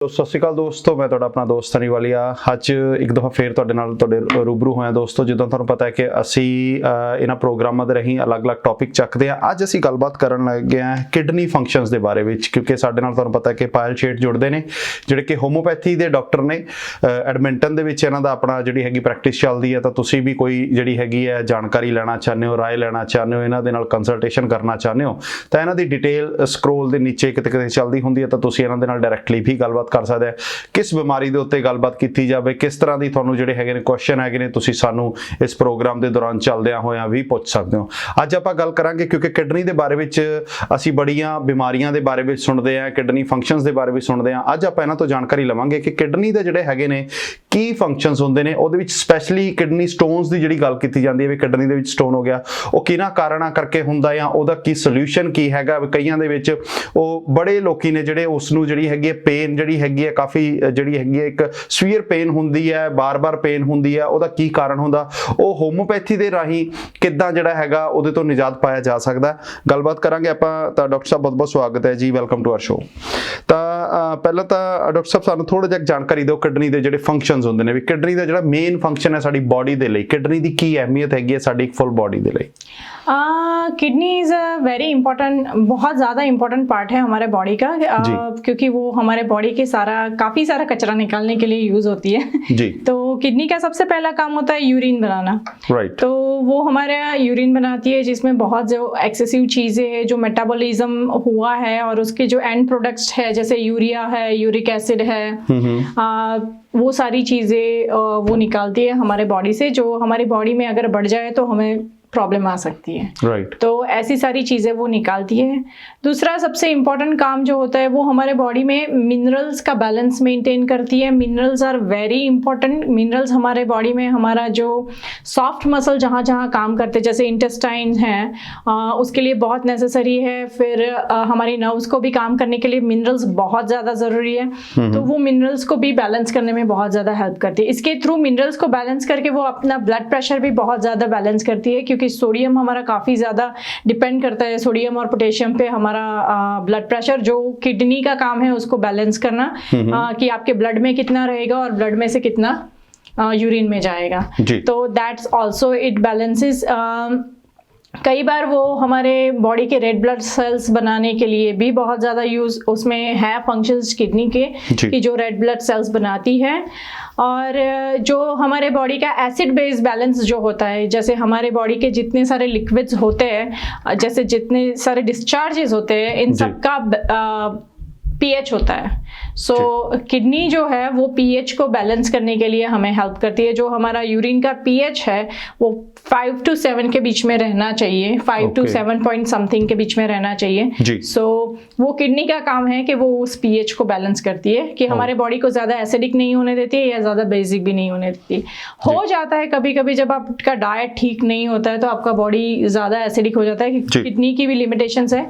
ਸਤਿ ਸ਼੍ਰੀ ਅਕਾਲ ਦੋਸਤੋ, ਮੈਂ ਤੁਹਾਡਾ ਆਪਣਾ ਦੋਸਤ ਹਨੀ ਵਾਲੀਆ। ਅੱਜ ਇੱਕ ਦਫਾ ਫੇਰ ਤੁਹਾਡੇ ਰੂਬਰੂ ਹੋਇਆ ਦੋਸਤੋ। ਜਿੱਦਾਂ ਤੁਹਾਨੂੰ ਪਤਾ ਹੈ ਕਿ ਅਸੀਂ ਇਹਨਾਂ ਪ੍ਰੋਗਰਾਮਾਂ ਦੇ ਰਾਹੀਂ ਅਲੱਗ-ਅਲੱਗ ਟੌਪਿਕ ਚੱਕਦੇ ਹਾਂ। ਅੱਜ ਅਸੀਂ ਗੱਲਬਾਤ ਕਰਨ ਲੱਗੇ ਹਾਂ ਕਿਡਨੀ ਫੰਕਸ਼ਨਸ ਦੇ ਬਾਰੇ ਵਿੱਚ, ਕਿਉਂਕਿ ਸਾਡੇ ਨਾਲ ਤੁਹਾਨੂੰ ਪਤਾ ਹੈ ਕਿ ਪਾਇਲ ਸ਼ੇਠ ਜੁੜਦੇ ਨੇ ਜਿਹੜੇ ਕਿ ਹੋਮੋਪੈਥੀ ਦੇ ਡਾਕਟਰ ਨੇ। ਐਡਮਿੰਟਨ ਦੇ ਵਿੱਚ ਇਹਨਾਂ ਦਾ ਆਪਣਾ ਜਿਹੜੀ ਹੈਗੀ ਪ੍ਰੈਕਟਿਸ ਚੱਲਦੀ ਹੈ। ਤਾਂ ਤੁਸੀਂ ਵੀ ਕੋਈ ਜਿਹੜੀ ਹੈਗੀ ਹੈ ਜਾਣਕਾਰੀ ਲੈਣਾ ਚਾਹੁੰਦੇ ਹੋ, ਰਾਏ ਲੈਣਾ ਚਾਹੁੰਦੇ ਹੋ, ਇਹਨਾਂ ਦੇ ਨਾਲ ਕੰਸਲਟੇਸ਼ਨ ਕਰਨਾ ਚਾਹੁੰਦੇ ਹੋ, ਤਾਂ ਇਹਨਾਂ ਦੀ ਡਿਟੇਲ ਸਕਰੋਲ ਦੇ ਨੀਚੇ ਕਿਤੇ ਚੱਲਦੀ ਹੁੰਦੀ ਹੈ। ਤਾਂ ਤੁਸੀਂ ਇਹਨਾਂ ਦੇ ਨਾਲ ਡਾਇਰੈਕਟਲੀ ਵੀ ਗੱਲਬਾਤ ਕਰ ਸਕਦੇ ਆ। ਕਿਸ ਬਿਮਾਰੀ ਦੇ ਉੱਤੇ ਗੱਲਬਾਤ ਕੀਤੀ ਜਾਵੇ, ਕਿਸ ਤਰ੍ਹਾਂ ਦੀ ਤੁਹਾਨੂੰ ਜਿਹੜੇ ਹੈਗੇ ਨੇ ਕੁਐਸਚਨ ਹੈਗੇ ਨੇ, ਤੁਸੀਂ ਸਾਨੂੰ ਇਸ ਪ੍ਰੋਗਰਾਮ ਦੇ ਦੌਰਾਨ ਚੱਲਦਿਆਂ ਹੋਇਆਂ ਵੀ ਪੁੱਛ ਸਕਦੇ ਹੋ। ਅੱਜ ਆਪਾਂ ਗੱਲ ਕਰਾਂਗੇ ਕਿਉਂਕਿ ਕਿਡਨੀ ਦੇ ਬਾਰੇ ਵਿੱਚ ਅਸੀਂ ਬੜੀਆਂ ਬਿਮਾਰੀਆਂ ਦੇ ਬਾਰੇ ਵਿੱਚ ਸੁਣਦੇ ਆ, ਕਿਡਨੀ ਫੰਕਸ਼ਨਸ ਦੇ ਬਾਰੇ ਵਿੱਚ ਸੁਣਦੇ ਆ। ਅੱਜ ਆਪਾਂ ਇਹਨਾਂ ਤੋਂ ਜਾਣਕਾਰੀ ਲਵਾਂਗੇ ਕਿ ਕਿਡਨੀ ਦੇ ਜਿਹੜੇ ਹੈਗੇ ਨੇ ਕੀ ਫੰਕਸ਼ਨਸ ਹੁੰਦੇ ਨੇ। ਉਹਦੇ ਵਿੱਚ ਸਪੈਸ਼ਲੀ ਕਿਡਨੀ ਸਟੋਨਸ ਦੀ ਜਿਹੜੀ ਗੱਲ ਕੀਤੀ ਜਾਂਦੀ ਹੈ ਵੀ ਕਿਡਨੀ ਦੇ ਵਿੱਚ ਸਟੋਨ ਹੋ ਗਿਆ, ਉਹ ਕਿਹਨਾਂ ਕਾਰਨਾਂ ਕਰਕੇ ਹੁੰਦਾ ਜਾਂ ਉਹਦਾ ਕੀ ਸੋਲੂਸ਼ਨ ਕੀ ਹੈਗਾ। ਕਈਆਂ ਦੇ ਵਿੱਚ ਉਹ ਬੜੇ ਲੋਕੀ ਨੇ ਜਿਹੜੇ ਉਸ ਨੂੰ ਜਿਹੜੀ ਹੈਗੀ ਹੈ ਪੇਨ ਜਿਹੜੀ ਹੈਗੀ ਹੈ ਕਾਫੀ ਜਿਹੜੀ ਹੈਗੀ ਹੈ ਇੱਕ ਸਵੀਅਰ ਪੇਨ ਹੁੰਦੀ ਹੈ, ਬਾਰ-ਬਾਰ ਪੇਨ ਹੁੰਦੀ ਹੈ, ਉਹਦਾ ਕੀ ਕਾਰਨ ਹੁੰਦਾ, ਉਹ ਹੋਮੋਪੈਥੀ ਦੇ ਰਾਹੀਂ ਕਿੱਦਾਂ ਜਿਹੜਾ ਹੈਗਾ ਉਹਦੇ ਤੋਂ ਨਿਜਾਤ ਪਾਇਆ ਜਾ ਸਕਦਾ। ਗੱਲਬਾਤ ਕਰਾਂਗੇ ਆਪਾਂ। ਤਾਂ ਡਾਕਟਰ ਸਾਹਿਬ ਬਹੁਤ-ਬਹੁਤ ਸਵਾਗਤ ਹੈ ਜੀ, ਵੈਲਕਮ ਟੂ ਆਰ ਸ਼ੋ। ਤਾਂ ਪਹਿਲਾਂ ਤਾਂ ਡਾਕਟਰ ਸਾਹਿਬ ਸਾਨੂੰ ਥੋੜਾ ਜਿਹਾ ਜਾਣਕਾਰੀ ਦਿਓ ਕਿਡਨੀ ਦੇ ਜਿਹੜੇ ਫੰਕਸ਼ਨਸ ਹੁੰਦੇ ਨੇ, ਵੀ ਕਿਡਨੀ ਦਾ ਜਿਹੜਾ ਮੇਨ ਫੰਕਸ਼ਨ ਹੈ ਸਾਡੀ ਬੋਡੀ ਦੇ ਲਈ, ਕਿਡਨੀ ਦੀ ਕੀ ਅਹਿਮੀਅਤ ਹੈਗੀ ਹੈ ਸਾਡੀ ਫੁੱਲ ਬੋਡੀ ਦੇ ਲਈ। Kidney is a very important, बहुत ज़्यादा इंपॉर्टेंट पार्ट है हमारे बॉडी का, क्योंकि वो हमारे बॉडी के काफ़ी सारा कचरा निकालने के लिए यूज़ होती है जी। तो किडनी का सबसे पहला काम होता है यूरिन बनाना, राइट। तो वो हमारे यूरिन बनाती है जिसमें बहुत जो एक्सेसिव चीज़ें हैं, जो मेटाबॉलिज्म हुआ है और उसके जो एंड प्रोडक्ट्स है जैसे यूरिया है, यूरिक एसिड है, वो सारी चीज़ें वो निकालती है हमारे बॉडी से, जो हमारी बॉडी में अगर बढ़ जाए तो हमें प्रॉब्लम आ सकती है, राइट। तो ऐसी सारी चीज़ें वो निकालती है। दूसरा सबसे इम्पॉर्टेंट काम जो होता है वो हमारे बॉडी में मिनरल्स का बैलेंस मेंटेन करती है। Minerals are very important. Minerals हमारे बॉडी में हमारा जो सॉफ्ट मसल जहाँ जहाँ काम करते, जैसे इंटेस्टाइन हैं, उसके लिए बहुत नेसेसरी है। फिर हमारी नर्व्स को भी काम करने के लिए मिनरल्स बहुत ज़्यादा ज़रूरी है, तो वो मिनरल्स को भी बैलेंस करने में बहुत ज़्यादा हेल्प करती है। इसके थ्रू मिनरल्स को बैलेंस करके वो अपना ब्लड प्रेशर भी बहुत ज़्यादा बैलेंस करती है, क्योंकि सोडियम हमारा काफ़ी ज़्यादा डिपेंड करता है, सोडियम और पोटेशियम पे हमारा ब्लड प्रेशर। जो किडनी का काम है उसको बैलेंस करना, कि आपके ब्लड में कितना रहेगा और ब्लड में से कितना यूरिन में जाएगा। तो दैट्स ऑल्सो इट बैलेंसेस। कई बार वो हमारे बॉडी के रेड ब्लड सेल्स बनाने के लिए भी बहुत ज़्यादा यूज़ उसमें है फंक्शंस किडनी के, कि जो रेड ब्लड सेल्स बनाती है। और जो हमारे बॉडी का एसिड बेस बैलेंस जो होता है, जैसे हमारे बॉडी के जितने सारे लिक्विड्स होते हैं, जैसे जितने सारे डिस्चार्जेस होते हैं, इन सब का पीएच होता है। सो किडनी जो है वो पीएच को बैलेंस करने के लिए हमें हेल्प करती है। जो हमारा यूरिन का पीएच है वो 5 to 7 के बीच में रहना चाहिए, 5 to 7 पॉइंट समथिंग के बीच में रहना चाहिए। सो वो किडनी का काम है कि वो उस पीएच को बैलेंस करती है, कि हमारे बॉडी को ज़्यादा एसिडिक नहीं होने देती है या ज़्यादा बेसिक भी नहीं होने देती। हो जाता है कभी कभी जब आपका डाइट ठीक नहीं होता है तो आपका बॉडी ज़्यादा एसिडिक हो जाता है। किडनी की भी लिमिटेशंस है,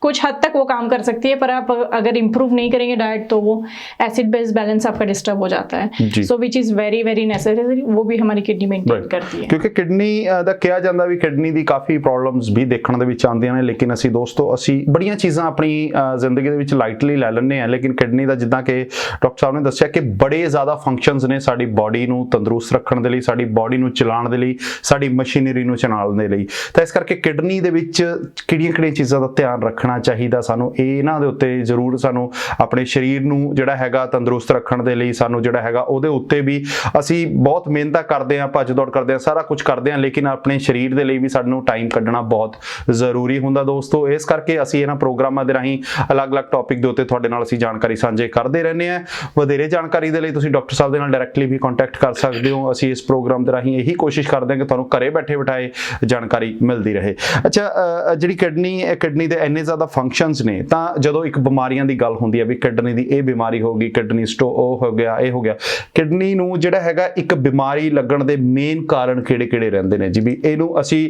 कुछ हद तक वो काम कर सकती है, पर आप अगर इंप्रूव नहीं करेंगे डाइट तो वो एसिड बेस बैलेंस आपका डिस्टर्ब हो जाता है। So which is very very necessary, वो भी हमारी किडनी मेंटेन करती है। क्योंकि किडनी ਦਾ ਕਿਹਾ ਜਾਂਦਾ ਵੀ ਕਿਡਨੀ ਦੀ ਕਾਫੀ ਪ੍ਰੋਬਲਮਸ ਵੀ ਦੇਖਣ ਦੇ ਵਿੱਚ ਆਉਂਦੀਆਂ ਨੇ, ਲੇਕਿਨ ਅਸੀਂ ਦੋਸਤੋ ਅਸੀਂ ਬੜੀਆਂ ਚੀਜ਼ਾਂ ਆਪਣੀ ਜ਼ਿੰਦਗੀ ਦੇ ਵਿੱਚ ਲਾਈਟਲੀ ਲੈ ਲੈਂਦੇ ਹਾਂ, ਲੇਕਿਨ ਕਿਡਨੀ ਦਾ ਜਿੱਦਾਂ ਕਿ ਡਾਕਟਰ ਸਾਹਿਬ ਨੇ ਦੱਸਿਆ ਕਿ ਬੜੇ ਜ਼ਿਆਦਾ ਫੰਕਸ਼ਨਸ ਨੇ ਸਾਡੀ ਬਾਡੀ ਨੂੰ ਤੰਦਰੁਸਤ ਰੱਖਣ ਦੇ ਲਈ, ਸਾਡੀ ਬਾਡੀ ਨੂੰ ਚਲਾਉਣ ਦੇ ਲਈ, ਸਾਡੀ ਮਸ਼ੀਨਰੀ ਨੂੰ ਚਲਾਉਣ ਦੇ ਲਈ। ਤਾਂ ਇਸ ਕਰਕੇ ਕਿਡਨੀ ਦੇ ਵਿੱਚ ਕਿਹੜੀਆਂ ਚੀਜ਼ਾਂ ਦਾ ਧਿਆਨ ਰੱਖਣਾ ਚਾਹੀਦਾ ਸਾਨੂੰ, ਇਹਨਾਂ ਦੇ ਉੱਤੇ ਜ਼ਰੂਰ ਸਾਨੂੰ ਆਪਣੇ ਸਰੀਰ ਨੂੰ ਜਿਹੜਾ ਹੈਗਾ ਤੰਦਰੁਸਤ ਰੱਖਣ ਦੇ ਲਈ ਸਾਨੂੰ ਜਿਹੜਾ ਹੈਗਾ ਉਹਦੇ ਉੱਤੇ ਵੀ ਅਸੀਂ ਬਹੁਤ ਮਿਹਨਤਾਂ ਕਰਦੇ ਹਾਂ, ਭੱਜ ਦੌੜ ਕਰਦੇ ਹਾਂ, ਸਾਰਾ ਕੁਝ ਕਰਦੇ ਹਾਂ, ਲੇਕਿਨ ਆਪਣੇ ਸਰੀਰ ਦੇ ਲਈ ਵੀ ਸਾਨੂੰ ਟਾਈਮ ਕੱਢਣਾ ਬਹੁਤ ਜ਼ਰੂਰੀ ਹੁੰਦਾ ਦੋਸਤੋ। ਇਸ ਕਰਕੇ ਅਸੀਂ ਇਹਨਾਂ ਪ੍ਰੋਗਰਾਮਾਂ ਦੇ ਰਾਹੀਂ ਅਲੱਗ-ਅਲੱਗ ਟੌਪਿਕ ਦੇ ਉੱਤੇ ਤੁਹਾਡੇ ਨਾਲ ਅਸੀਂ ਜਾਣਕਾਰੀ ਸਾਂਝੇ ਕਰਦੇ ਰਹਿੰਦੇ ਹਾਂ। ਵਧੇਰੇ ਜਾਣਕਾਰੀ ਦੇ ਲਈ ਤੁਸੀਂ ਡਾਕਟਰ ਸਾਹਿਬ ਦੇ ਨਾਲ ਡਾਇਰੈਕਟਲੀ ਵੀ ਕੰਟੈਕਟ ਕਰ ਸਕਦੇ ਹੋ। ਅਸੀਂ ਇਸ ਪ੍ਰੋਗਰਾਮ ਦੇ ਰਾਹੀਂ ਇਹੀ ਕੋਸ਼ਿਸ਼ ਕਰਦੇ ਹਾਂ ਕਿ ਤੁਹਾਨੂੰ ਘਰੇ ਬੈਠੇ ਬਿਠਾਏ ਜਾਣਕਾਰੀ ਮਿਲਦੀ ਰਹੇ। ਅੱਛਾ, ਜਿਹੜੀ ਕਿਡਨੀ ਦੇ ਇੰਨੇ ਜ਼ਿਆਦਾ ਫੰਕਸ਼ਨਸ ਨੇ, ਤਾਂ ਜਦੋਂ ਇੱਕ ਬਿਮਾਰੀਆਂ ਦੀ ਗੱਲ ਹੁੰਦੀ ਹੈ ਵੀ ਕਿਡਨੀ ਦੀ ਇਹ ਬਿਮਾਰੀ ਹੋ ਗਈ, ਕਿਡਨੀ ਉਹ ਹੋ ਗਿਆ, ਇਹ ਹੋ ਗਿਆ, ਕਿਡਨੀ ਨੂੰ ਜਿਹੜਾ ਹੈਗਾ ਇੱਕ ਬਿਮਾਰੀ ਲੱਗਣ ਦੇ ਮੇਨ ਕਾਰਨ ਕਿਹੜੇ ਰਹਿੰਦੇ ਨੇ ਜੀ? ਵੀ ਇਹਨੂੰ ਅਸੀਂ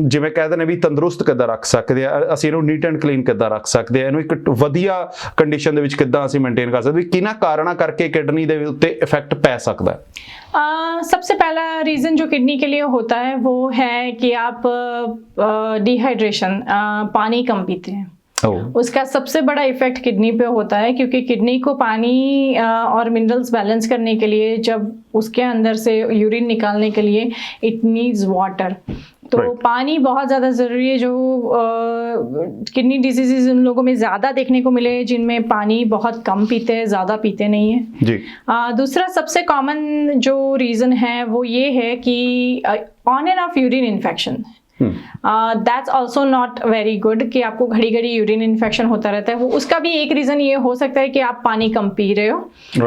ਜਿਵੇਂ ਕਹਿੰਦੇ ਨੇ ਵੀ ਤੰਦਰੁਸਤ ਕਿੱਦਾਂ ਰੱਖ ਸਕਦੇ ਆ, ਅਸੀਂ ਇਹਨੂੰ ਨੀਟ ਐਂਡ ਕਲੀਨ ਕਿੱਦਾਂ ਰੱਖ ਸਕਦੇ ਆ, ਇਹਨੂੰ ਇੱਕ ਵਧੀਆ ਕੰਡੀਸ਼ਨ ਦੇ ਵਿੱਚ ਕਿੱਦਾਂ ਅਸੀਂ ਮੇਨਟੇਨ ਕਰ ਸਕਦੇ, ਵੀ ਕਿਹਨਾਂ ਕਾਰਨਾਂ ਕਰਕੇ ਕਿਡਨੀ ਦੇ ਉੱਤੇ ਇਫੈਕਟ ਪੈ ਸਕਦਾ ਹੈ? सबसे पहला रीज़न जो किडनी के लिए होता है वो है कि आप डिहाइड्रेशन, पानी कम पीते हैं। उसका सबसे बड़ा इफेक्ट किडनी पे होता है, क्योंकि किडनी को पानी और मिनरल्स बैलेंस करने के लिए, जब उसके अंदर से यूरिन निकालने के लिए इट नीड्स वाटर, तो पानी बहुत ज़्यादा ज़रूरी है। जो किडनी डिजीज़ उन लोगों में ज़्यादा देखने को मिले जिनमें पानी बहुत कम पीते हैं, ज़्यादा पीते नहीं है जी। दूसरा सबसे कॉमन जो रीज़न है वो ये है कि on end of urine infection, that's also not very good कि आपको घड़ी घड़ी यूरिन इन्फेक्शन होता रहता है। वो उसका भी एक रीज़न ये हो सकता है कि आप पानी कम पी रहे हो,